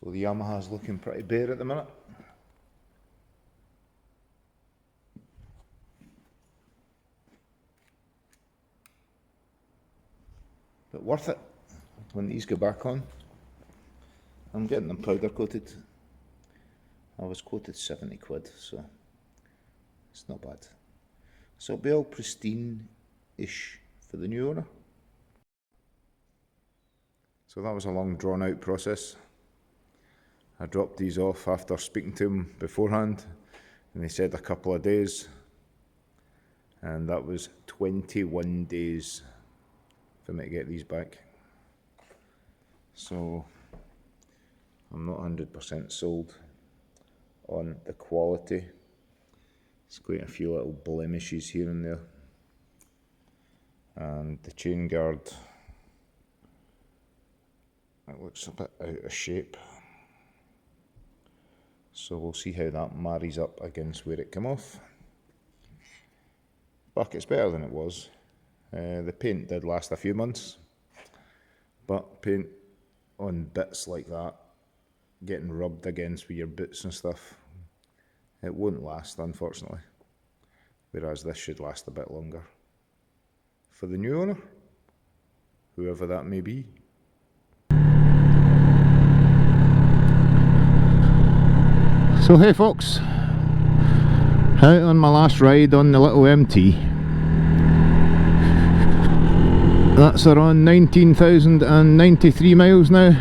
So the Yamaha's looking pretty bare at the minute. But worth it when these go back on. I'm getting them powder coated. I was quoted 70 quid, so it's not bad. So it'll be all pristine-ish for the new owner. So that was a long drawn out process. I dropped these off after speaking to them beforehand, and they said a couple of days, and that was 21 days for me to get these back. So I'm not 100% sold on the quality. There's quite a few little blemishes here and there, and the chain guard, it looks a bit out of shape, so we'll see how that marries up against where it came off. But it's better than it was. The paint did last a few months, but paint on bits like that, getting rubbed against with your boots and stuff, it won't last, unfortunately. Whereas this should last a bit longer. For the new owner, whoever that may be. So hey folks, out on my last ride on the little MT. That's around 19,093 miles now.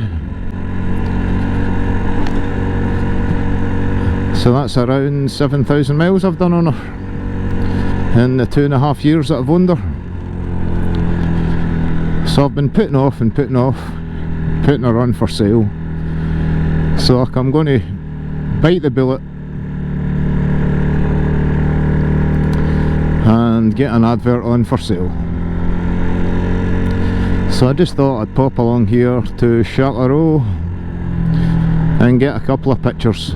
So that's around 7,000 miles I've done on her in the 2.5 years that I've owned her. So I've been putting off and putting off, putting her on for sale. So I'm going to bite the bullet and get an advert on for sale. So I just thought I'd pop along here to Châtellerault and get a couple of pictures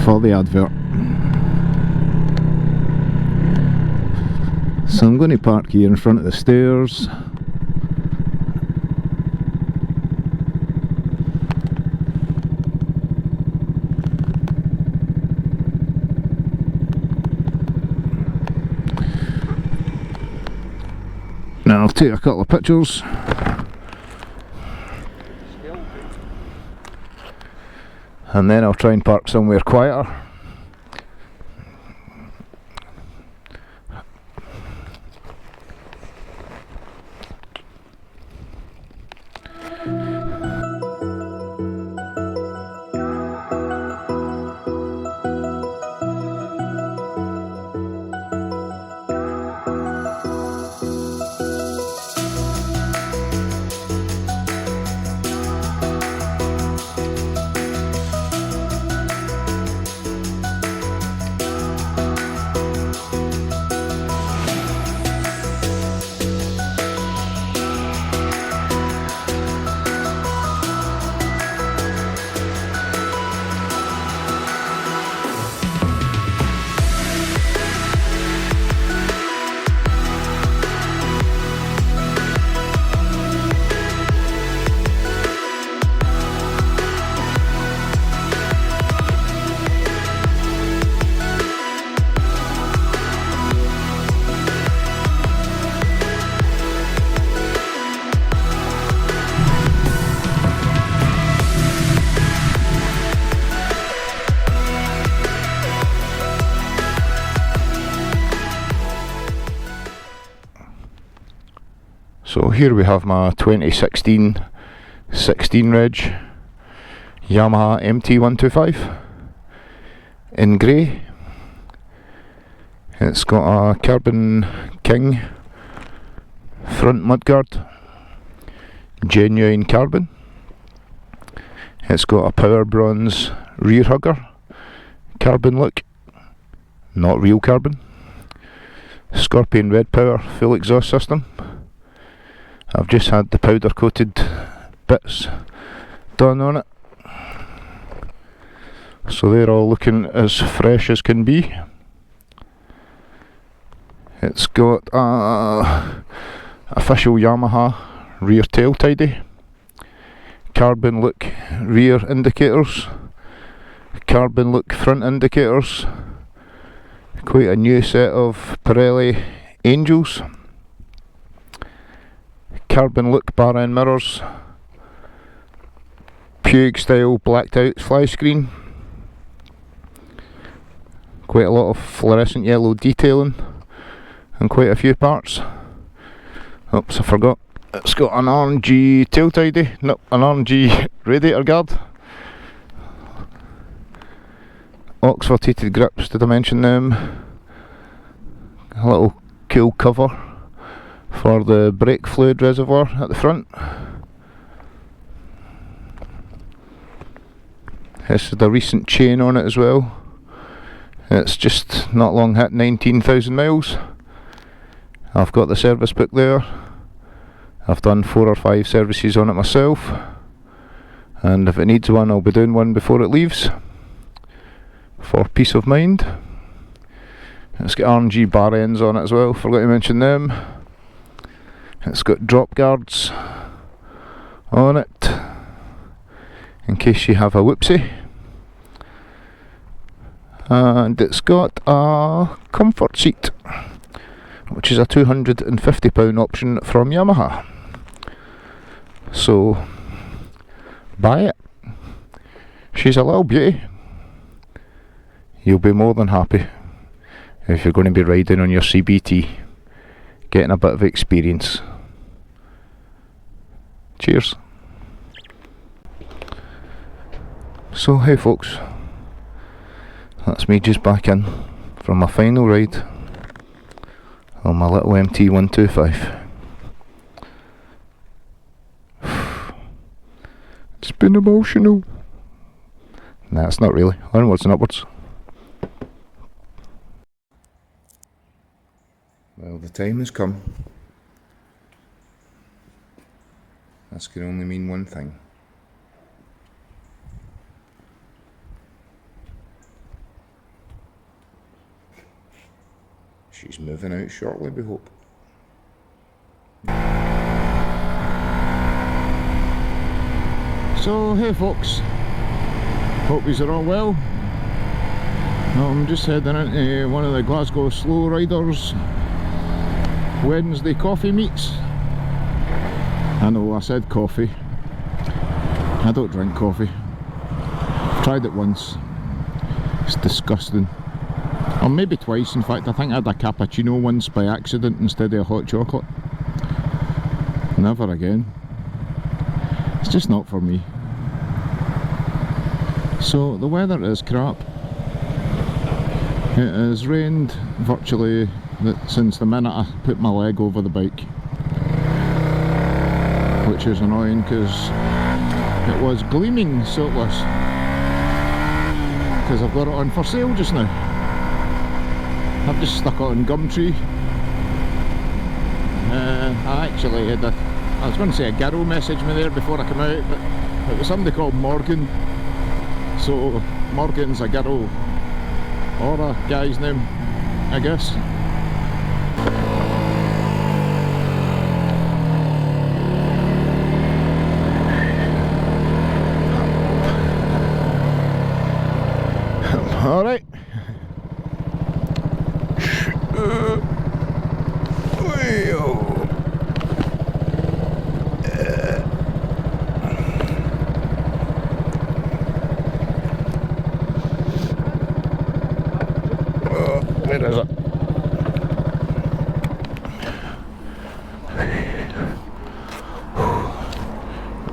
for the advert. So I'm going to park here in front of the stairs. Now I'll take a couple of pictures. And then I'll try and park somewhere quieter. So here we have my 2016 16 reg Yamaha MT-125 in grey. It's got a Carbon King front mudguard, genuine carbon. It's got a power bronze rear hugger, carbon look, not real carbon. Scorpion red power full exhaust system. I've just had the powder coated bits done on it, so they're all looking as fresh as can be. It's got a official Yamaha rear tail tidy. carbon look rear indicators, carbon look front indicators, quite a new set of Pirelli Angels, carbon look bar end mirrors, Puig style blacked out fly screen, quite a lot of fluorescent yellow detailing and quite a few parts. Oops, I forgot. It's got an RNG tail tidy, no, an RNG radiator guard. Oxford heated grips, did I mention them? A little cool cover for the brake fluid reservoir at the front. This is the recent chain on it as well. It's just not long hit 19,000 miles. I've got the service book there. I've done 4 or 5 services on it myself, and if it needs one I'll be doing one before it leaves, for peace of mind. It's got RNG bar ends on it as well, forgot to mention them. It's got drop guards on it, in case you have a whoopsie. And it's got a comfort seat, which is a £250 option from Yamaha. So buy it. She's a little beauty. You'll be more than happy if you're going to be riding on your CBT, getting a bit of experience. Cheers. So hey folks, that's me just back in from my final ride on my little MT-125. It's been emotional. Nah, it's not really. Onwards and upwards. Well, the time has come. This can only mean one thing. She's moving out shortly, we hope. So, hey folks, hope yous are all well. I'm just heading into one of the Glasgow Slow Riderz Wednesday coffee meets. I know I said coffee. I don't drink coffee. I've tried it once. It's disgusting. Or maybe twice, in fact. I think I had a cappuccino once by accident instead of a hot chocolate. Never again. It's just not for me. So the weather is crap. It has rained virtually since the minute I put my leg over the bike, which is annoying because it was gleaming siltless, because I've got it on for sale just now. I've just stuck it on Gumtree. I actually had I was going to say a girl message me there before I came out, but it was somebody called Morgan. So Morgan's a girl or a guy's name, I guess. Alright. Where is it?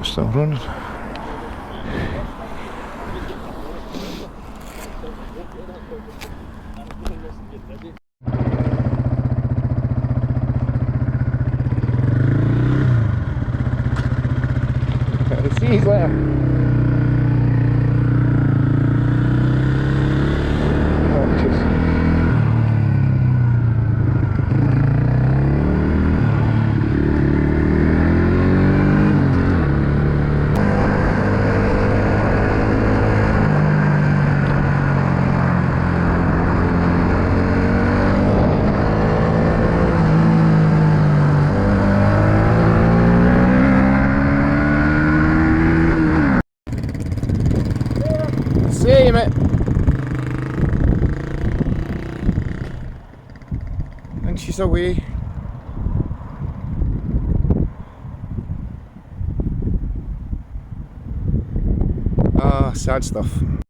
It's still running. See you later. inches away. Ah, sad stuff.